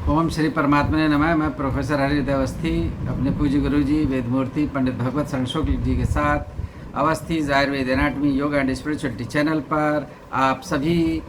ओम श्री परमात्मा ने नमः। मैं प्रोफेसर हरिहृदय अवस्थी अपने पूज्य गुरु जी वेदमूर्ति पंडित भगवत शरण शुक्ल जी के साथ अवस्थी आयुर्वेद एनाटमी योग एंड स्पिरिचुअलिटी चैनल पर आप सभी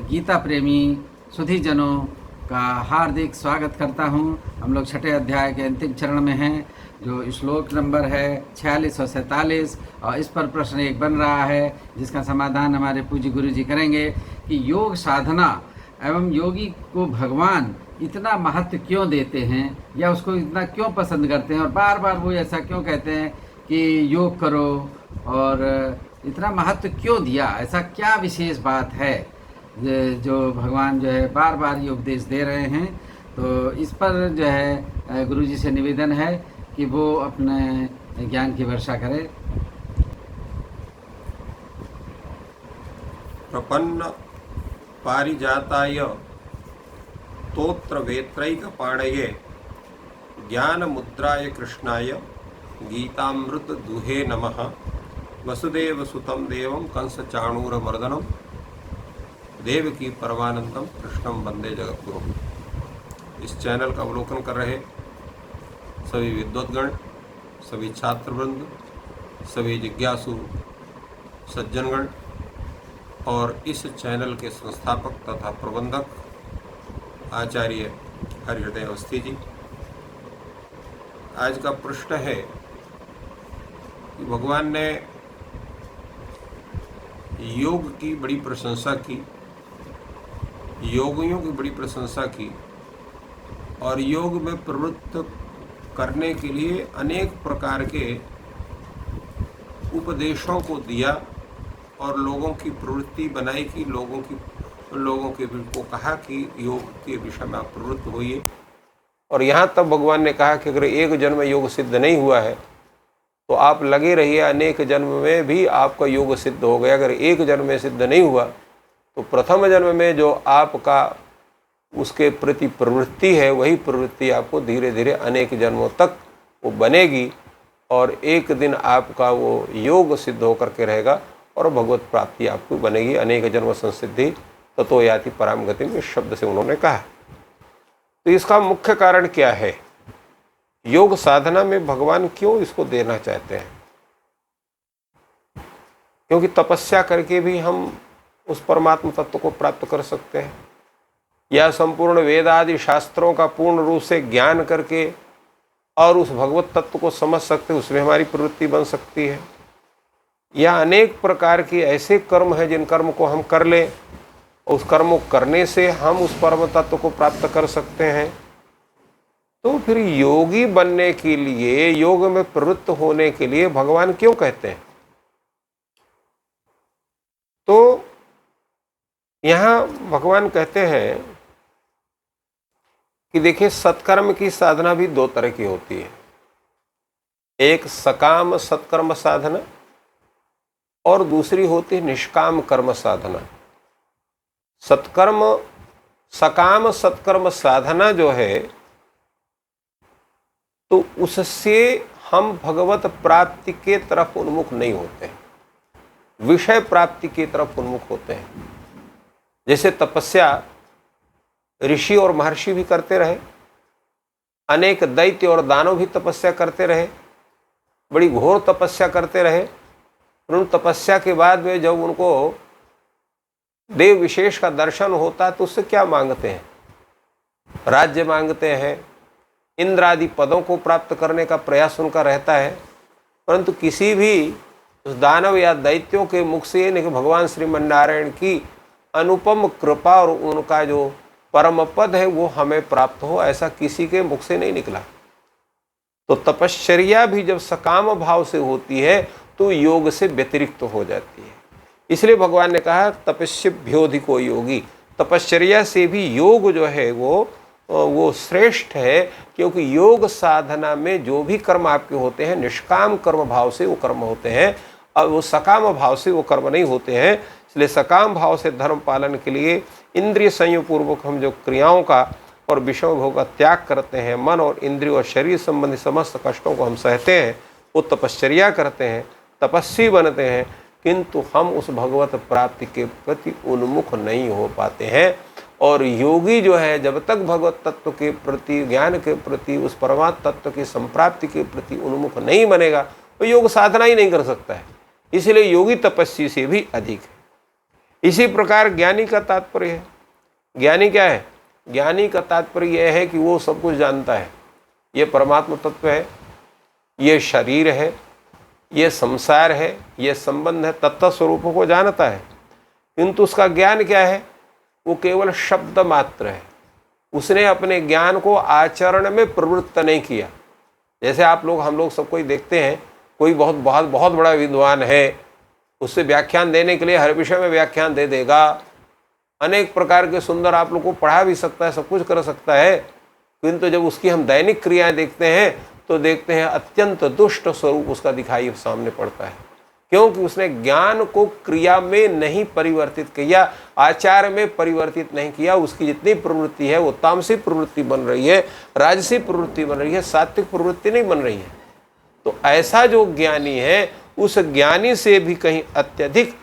गीता प्रेमी सुधी जनों का हार्दिक स्वागत करता हूं। हम लोग छठे अध्याय के अंतिम चरण में हैं, जो श्लोक नंबर है 46 और 47, और इस पर प्रश्न एक बन रहा है जिसका समाधान हमारे पूज्य गुरु जी करेंगे कि योग साधना एवं योगी को भगवान इतना महत्व क्यों देते हैं या उसको इतना क्यों पसंद करते हैं और बार बार वो ऐसा क्यों कहते हैं कि योग करो, और इतना महत्व क्यों दिया, ऐसा क्या विशेष बात है जो भगवान जो है बार बार ये उपदेश दे रहे हैं। तो इस पर जो है गुरु जी से निवेदन है कि वो अपने ज्ञान की वर्षा करें। प्रपन्न पारिजाताय तोत्र वेत्रैक पाणये ज्ञान मुद्राय कृष्णाय गीतामृत दुहे नमः। वसुदेव सुतं देवं कंस चाणूर मर्दनम देवकी परमानंदम कृष्णम वंदे जगद्गुरु। इस चैनल का अवलोकन कर रहे सभी विद्वद्गण, सभी छात्रवृंद, सभी जिज्ञासु सज्जनगण और इस चैनल के संस्थापक तथा प्रबंधक आचार्य हरिहृदय अवस्थी जी। आज का प्रश्न है कि भगवान ने योग की बड़ी प्रशंसा की, योगियों की बड़ी प्रशंसा की और योग में प्रवृत्त करने के लिए अनेक प्रकार के उपदेशों को दिया और लोगों की प्रवृत्ति बनाई कि लोगों के को कहा कि योग के विषय में आप प्रवृत्त होइए। और यहाँ तक भगवान ने कहा कि अगर एक जन्म में योग सिद्ध नहीं हुआ है तो आप लगे रहिए, अनेक जन्म में भी आपका योग सिद्ध हो गया। अगर एक जन्म में सिद्ध नहीं हुआ तो प्रथम जन्म में जो आपका उसके प्रति प्रवृत्ति है वही प्रवृत्ति आपको धीरे धीरे अनेक जन्मों तक वो बनेगी और एक दिन आपका वो योग सिद्ध होकर के रहेगा और भगवत प्राप्ति आपको बनेगी। अनेक जन्म संसिद्धि ततो याति पराम गति में शब्द से उन्होंने कहा। तो इसका मुख्य कारण क्या है? योग साधना में भगवान क्यों इसको देना चाहते हैं? क्योंकि तपस्या करके भी हम उस परमात्मा तत्व को प्राप्त कर सकते हैं, या संपूर्ण वेद आदि शास्त्रों का पूर्ण रूप से ज्ञान करके और उस भगवत तत्व को समझ सकते हैं, उसमें हमारी प्रवृत्ति बन सकती है, या अनेक प्रकार के ऐसे कर्म हैं जिन कर्म को हम कर लें, उस कर्म को करने से हम उस परम तत्व को प्राप्त कर सकते हैं। तो फिर योगी बनने के लिए, योग में प्रवृत्त होने के लिए भगवान क्यों कहते हैं? तो यहाँ भगवान कहते हैं कि देखिए, सत्कर्म की साधना भी दो तरह की होती है। एक सकाम सत्कर्म साधना और दूसरी होती है निष्काम कर्म साधना। सकाम सत्कर्म साधना जो है तो उससे हम भगवत प्राप्ति के तरफ उन्मुख नहीं होते हैं, विषय प्राप्ति की तरफ उन्मुख होते हैं। जैसे तपस्या ऋषि और महर्षि भी करते रहे, अनेक दैत्य और दानव भी तपस्या करते रहे, बड़ी घोर तपस्या करते रहे। उन तपस्या के बाद में जब उनको देव विशेष का दर्शन होता है तो उससे क्या मांगते हैं? राज्य मांगते हैं, इंद्र आदि पदों को प्राप्त करने का प्रयास उनका रहता है। परंतु किसी भी उस दानव या दैत्यों के मुख से नहीं कि भगवान श्रीमन्नारायण की अनुपम कृपा और उनका जो परम पद है वो हमें प्राप्त हो, ऐसा किसी के मुख से नहीं निकला। तो तपश्चर्या भी जब सकाम भाव से होती है तो योग से व्यतिरिक्त हो जाती है। इसलिए भगवान ने कहा तपस्याभ्योधिको योगी। तपश्चर्या से भी योग जो है वो श्रेष्ठ है, क्योंकि योग साधना में जो भी कर्म आपके होते हैं निष्काम कर्म भाव से वो कर्म होते हैं और वो सकाम भाव से वो कर्म नहीं होते हैं। इसलिए सकाम भाव से धर्म पालन के लिए इंद्रिय संयम पूर्वक हम जो क्रियाओं का और विषय भोग का त्याग करते हैं, मन और इंद्रिय और शरीर संबंधी समस्त कष्टों को हम सहते हैं, वो तपश्चर्या करते हैं, तपस्वी बनते हैं, किंतु हम उस भगवत प्राप्ति के प्रति उन्मुख नहीं हो पाते हैं। और योगी जो है जब तक भगवत तत्व के प्रति, ज्ञान के प्रति, उस परमात्म तत्व की संप्राप्ति के प्रति उन्मुख नहीं बनेगा, वो योग साधना ही नहीं कर सकता है। इसलिए योगी तपस्वी से भी अधिक है। इसी प्रकार ज्ञानी का तात्पर्य है। ज्ञानी क्या है? ज्ञानी का तात्पर्य यह है कि वो सब कुछ जानता है। ये परमात्म तत्व है, ये शरीर है, ये संसार है, ये संबंध है, तत्व स्वरूपों को जानता है, किंतु उसका ज्ञान क्या है? वो केवल शब्द मात्र है। उसने अपने ज्ञान को आचरण में प्रवृत्त नहीं किया। जैसे आप लोग, हम लोग सब कोई देखते हैं, कोई बहुत बहुत बहुत बड़ा विद्वान है, उससे व्याख्यान देने के लिए हर विषय में व्याख्यान दे देगा, अनेक प्रकार के सुंदर आप लोग को पढ़ा भी सकता है, सब कुछ कर सकता है, किंतु जब उसकी हम दैनिक क्रियाएं देखते हैं तो देखते हैं अत्यंत दुष्ट स्वरूप उसका दिखाई सामने पड़ता है। क्योंकि उसने ज्ञान को क्रिया में नहीं परिवर्तित किया, आचार में परिवर्तित नहीं किया। उसकी जितनी प्रवृत्ति है वो तामसी प्रवृत्ति बन रही है, राजसी प्रवृत्ति बन रही है, सात्विक प्रवृत्ति नहीं बन रही है। तो ऐसा जो ज्ञानी है, उस ज्ञानी से भी कहीं अत्यधिक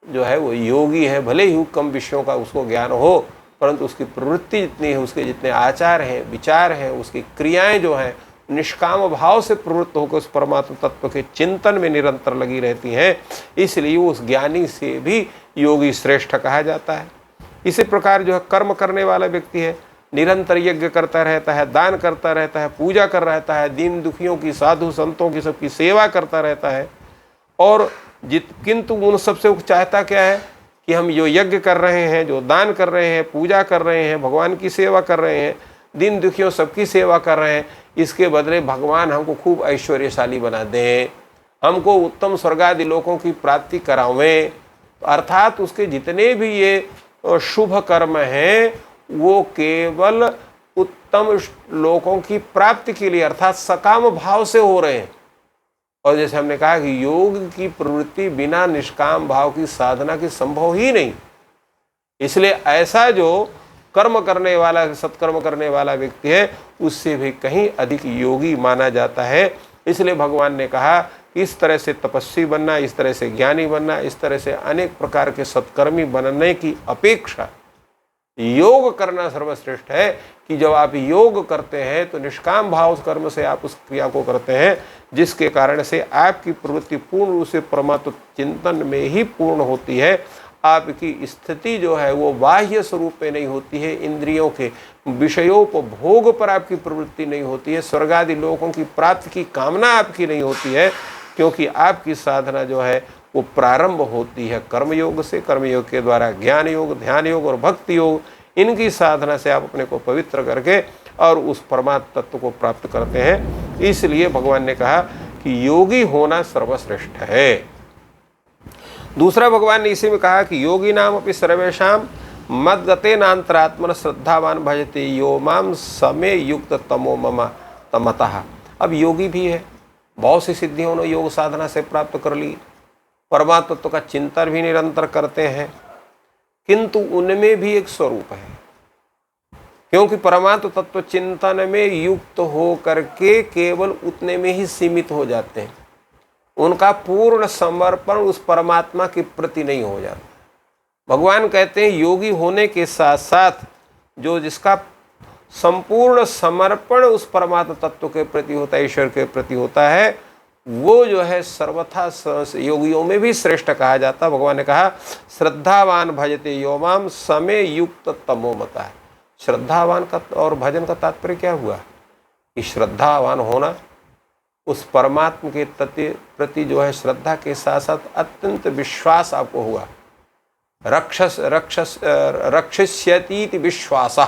जो है वो योगी है। भले ही कम विषयों का उसको ज्ञान हो, परंतु उसकी प्रवृत्ति जितनी है, उसके जितने आचार हैं, विचार हैं, उसकी क्रियाएं जो हैं, निष्काम भाव से प्रवृत्त होकर उस परमात्म तत्व के चिंतन में निरंतर लगी रहती हैं। इसलिए उस ज्ञानी से भी योगी श्रेष्ठ कहा जाता है। इसी प्रकार जो है कर्म करने वाला व्यक्ति है, निरंतर यज्ञ करता रहता है, दान करता रहता है, पूजा कर रहता है, दीन दुखियों की, साधु संतों की, सबकी सेवा करता रहता है। और किंतु उन सबसे वो चाहता क्या है कि हम जो यज्ञ कर रहे हैं, जो दान कर रहे हैं, पूजा कर रहे हैं, भगवान की सेवा कर रहे हैं, दीन दुखियों सबकी सेवा कर रहे हैं, इसके बदले भगवान हमको खूब ऐश्वर्यशाली बना दें, हमको उत्तम स्वर्गादि लोकों की प्राप्ति करावें। अर्थात उसके जितने भी ये शुभ कर्म हैं वो केवल उत्तम लोकों की प्राप्ति के लिए, अर्थात सकाम भाव से हो रहे हैं। और जैसे हमने कहा कि योग की प्रवृत्ति बिना निष्काम भाव की साधना की संभव ही नहीं। इसलिए ऐसा जो कर्म करने वाला, सत्कर्म करने वाला व्यक्ति है, उससे भी कहीं अधिक योगी माना जाता है। इसलिए भगवान ने कहा कि इस तरह से तपस्वी बनना, इस तरह से ज्ञानी बनना, इस तरह से अनेक प्रकार के सत्कर्मी बनने की अपेक्षा योग करना सर्वश्रेष्ठ है। कि जब आप योग करते हैं तो निष्काम भाव कर्म से आप उस क्रिया को करते हैं, जिसके कारण से आपकी प्रवृत्ति पूर्ण रूप से परमात्म चिंतन में ही पूर्ण होती है। आपकी स्थिति जो है वो बाह्य स्वरूप में नहीं होती है, इंद्रियों के विषयोपभोग पर आपकी प्रवृत्ति नहीं होती है, स्वर्गादि लोकों की प्राप्ति की कामना आपकी नहीं होती है, क्योंकि आपकी साधना जो है वो प्रारंभ होती है कर्मयोग से। कर्मयोग के द्वारा ज्ञान योग, ध्यान योग और भक्ति योग, इनकी साधना से आप अपने को पवित्र करके और उस परमात्म तत्व को प्राप्त करते हैं। इसलिए भगवान ने कहा कि योगी होना सर्वश्रेष्ठ है। दूसरा भगवान ने इसी में कहा कि योगी नाम अपनी सर्वेशाम मद्गते नांतरात्मन श्रद्धावान भजते यो माम समय युक्त तमो मम तमतः। अब योगी भी है, बहुत सी सिद्धियों ने योग साधना से प्राप्त कर ली, परमात्म तत्व का चिंतन भी निरंतर करते हैं, किंतु उनमें भी एक स्वरूप है। क्योंकि परमात्म तत्व चिंतन में युक्त हो करके केवल उतने में ही सीमित हो जाते हैं, उनका पूर्ण समर्पण उस परमात्मा के प्रति नहीं हो जाता। भगवान कहते हैं योगी होने के साथ साथ जो जिसका संपूर्ण समर्पण उस परमात्मा तत्व के प्रति होता है, ईश्वर के प्रति होता है, वो जो है सर्वथा योगियों में भी श्रेष्ठ कहा जाता। भगवान ने कहा श्रद्धावान भजते योमाम समय युक्त तमोमता है। श्रद्धावान का और भजन का तात्पर्य क्या हुआ कि श्रद्धावान होना, उस परमात्मा के प्रति जो है श्रद्धा के साथ साथ अत्यंत विश्वास आपको हुआ। रक्षिष्यतीति विश्वास,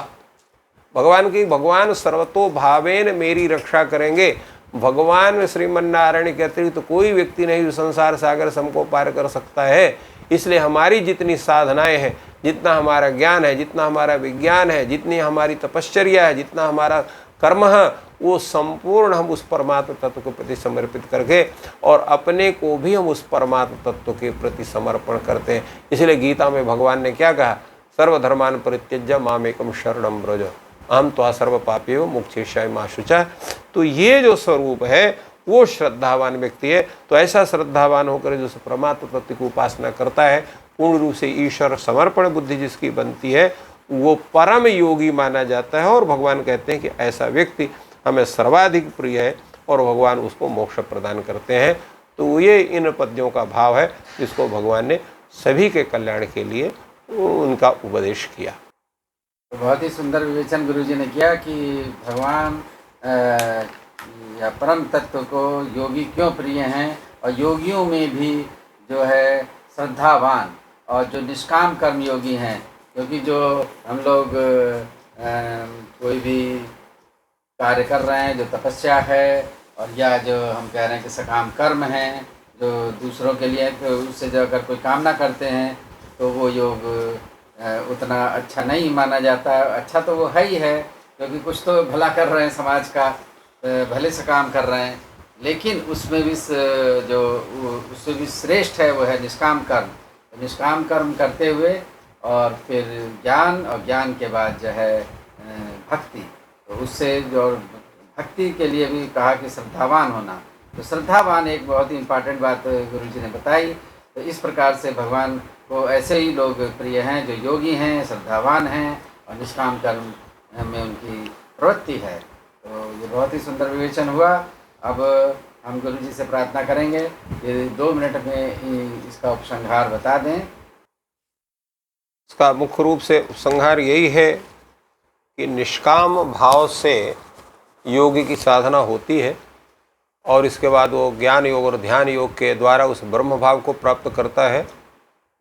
भगवान सर्वतो भावेन मेरी रक्षा करेंगे। भगवान श्रीमन्नारायण के अतिरिक्त तो कोई व्यक्ति नहीं जो संसार सागर से हमको पार कर सकता है। इसलिए हमारी जितनी साधनाएं हैं, जितना हमारा ज्ञान है, जितना हमारा विज्ञान है, जितनी हमारी तपश्चर्या है, जितना हमारा कर्म है, वो संपूर्ण हम उस परमात्म तत्व के प्रति समर्पित करके और अपने को भी हम उस परमात्म तत्व के प्रति समर्पण करते हैं। इसलिए गीता में भगवान ने क्या कहा, सर्वधर्मान परित्यज्य मामेकम शरणं व्रज अहम त्वा सर्व पापेयो मोक्षयिष्यामि मा शुचः। तो ये जो स्वरूप है वो श्रद्धावान व्यक्ति है। तो ऐसा श्रद्धावान होकर जो परमात्म तत्व की उपासना करता है, पूर्ण रूप से ईश्वर समर्पण बुद्धि जिसकी बनती है, वो परम योगी माना जाता है और भगवान कहते हैं कि ऐसा व्यक्ति हमें सर्वाधिक प्रिय है और भगवान उसको मोक्ष प्रदान करते हैं। तो ये इन पद्यों का भाव है जिसको भगवान ने सभी के कल्याण के लिए उनका उपदेश किया। तो बहुत ही सुंदर विवेचन गुरुजी ने किया कि भगवान या परम तत्व को योगी क्यों प्रिय हैं, और योगियों में भी जो है श्रद्धावान और जो निष्काम कर्म योगी हैं, क्योंकि जो हम लोग कोई भी कार्य कर रहे हैं जो तपस्या है, और या जो हम कह रहे हैं कि सकाम कर्म हैं जो दूसरों के लिए, तो उससे जो अगर कोई कामना करते हैं तो वो योग उतना अच्छा नहीं माना जाता। अच्छा तो वो है ही है, क्योंकि कुछ तो भला कर रहे हैं, समाज का भले से काम कर रहे हैं, लेकिन उसमें भी जो उससे भी श्रेष्ठ है वो है निष्काम कर्म। तो निष्काम कर्म करते हुए और फिर ज्ञान, और ज्ञान के बाद जो है भक्ति, तो उससे जो भक्ति के लिए भी कहा कि श्रद्धावान होना। तो श्रद्धावान एक बहुत ही इम्पॉर्टेंट बात गुरुजी ने बताई। तो इस प्रकार से भगवान को ऐसे ही लोग प्रिय हैं जो योगी हैं, श्रद्धावान हैं और निष्काम कर्म में उनकी प्रवृत्ति है। तो ये बहुत ही सुंदर विवेचन हुआ। अब हम गुरुजी से प्रार्थना करेंगे कि 2 मिनट में इसका उपसंहार बता दें। इसका मुख्य रूप से उपसंहार यही है कि निष्काम भाव से योगी की साधना होती है और इसके बाद वो ज्ञान योग और ध्यान योग के द्वारा उस ब्रह्म भाव को प्राप्त करता है,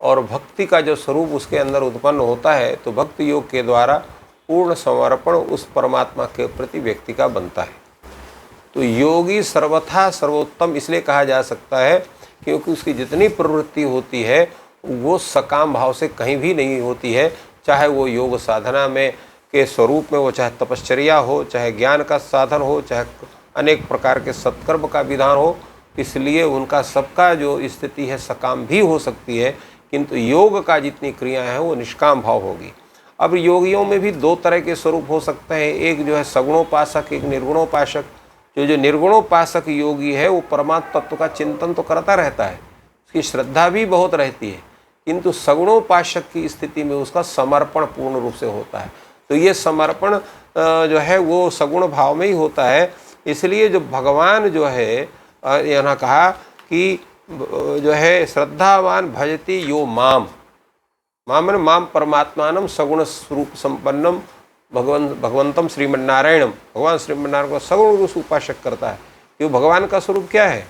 और भक्ति का जो स्वरूप उसके अंदर उत्पन्न होता है तो भक्ति योग के द्वारा पूर्ण समर्पण उस परमात्मा के प्रति व्यक्ति का बनता है। तो योगी सर्वथा सर्वोत्तम इसलिए कहा जा सकता है क्योंकि उसकी जितनी प्रवृत्ति होती है वो सकाम भाव से कहीं भी नहीं होती है, चाहे वो योग साधना में के स्वरूप में वो चाहे तपश्चर्या हो, चाहे ज्ञान का साधन हो, चाहे अनेक प्रकार के सत्कर्म का विधान हो। इसलिए उनका सबका जो स्थिति है सकाम भी हो सकती है, किंतु योग का जितनी क्रियाएं हैं वो निष्काम भाव होगी। अब योगियों में भी 2 तरह के स्वरूप हो सकते हैं, एक जो है सगुणोपासक, एक निर्गुणोपासक। जो निर्गुणोपासक योगी है वो परमात्म तत्व का चिंतन तो करता रहता है, उसकी श्रद्धा भी बहुत रहती है, किंतु सगुणोपासक की स्थिति में उसका समर्पण पूर्ण रूप से होता है। तो ये समर्पण जो है वो सगुण भाव में ही होता है। इसलिए जो भगवान जो है यहाँ कहा कि जो है श्रद्धावान भजति यो माम, माम माम परमात्मानम सगुण स्वरूप संपन्नम भगवंतम श्रीमन्नारायणम। भगवान श्रीमन्नारायण को सगुण रूप से उपासक करता है। ये भगवान का स्वरूप क्या है?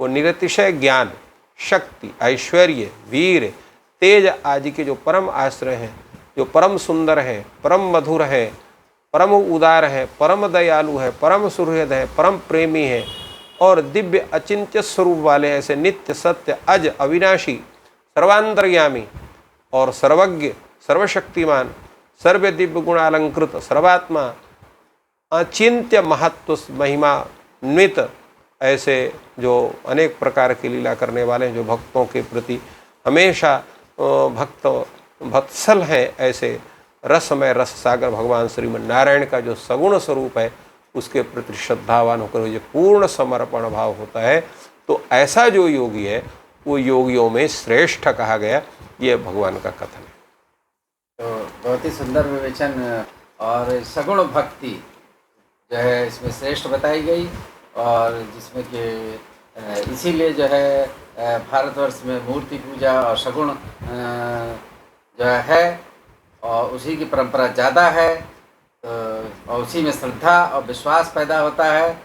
वो निरतिशय ज्ञान, शक्ति, ऐश्वर्य, वीर, तेज आदि के जो परम आश्रय हैं, जो परम सुंदर है, परम मधुर है, परम उदार है, परम दयालु है, परम सुहृद है, परम प्रेमी है और दिव्य अचिंत्य स्वरूप वाले ऐसे नित्य सत्य अज अविनाशी सर्वांतर्यामी और सर्वज्ञ सर्वशक्तिमान सर्व दिव्य गुणालंकृत सर्वात्मा अचिंत्य महत्व महिमान्वित ऐसे जो अनेक प्रकार की लीला करने वाले हैं, जो भक्तों के प्रति हमेशा भक्त वत्सल है, ऐसे रसमय रस सागर भगवान श्रीमन्नारायण का जो सगुण स्वरूप है उसके प्रति श्रद्धावान होकर जो पूर्ण समर्पण भाव होता है, तो ऐसा जो योगी है वो योगियों में श्रेष्ठ कहा गया। ये भगवान का कथन है। तो बहुत ही सुंदर विवेचन और सगुण भक्ति जो है इसमें श्रेष्ठ बताई गई, और जिसमें कि इसीलिए जो है भारतवर्ष में मूर्ति पूजा और सगुण जो है और उसी की परंपरा ज़्यादा है, तो और उसी में श्रद्धा और विश्वास पैदा होता है।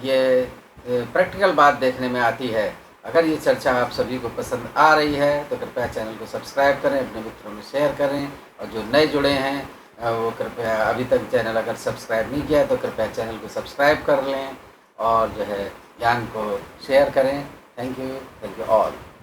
ये प्रैक्टिकल बात देखने में आती है। अगर ये चर्चा आप सभी को पसंद आ रही है तो कृपया चैनल को सब्सक्राइब करें, अपने मित्रों में शेयर करें, और जो नए जुड़े हैं वो कृपया अभी तक चैनल अगर सब्सक्राइब नहीं किया तो कृपया चैनल को सब्सक्राइब कर लें और जो है ज्ञान को शेयर करें। Thank you all.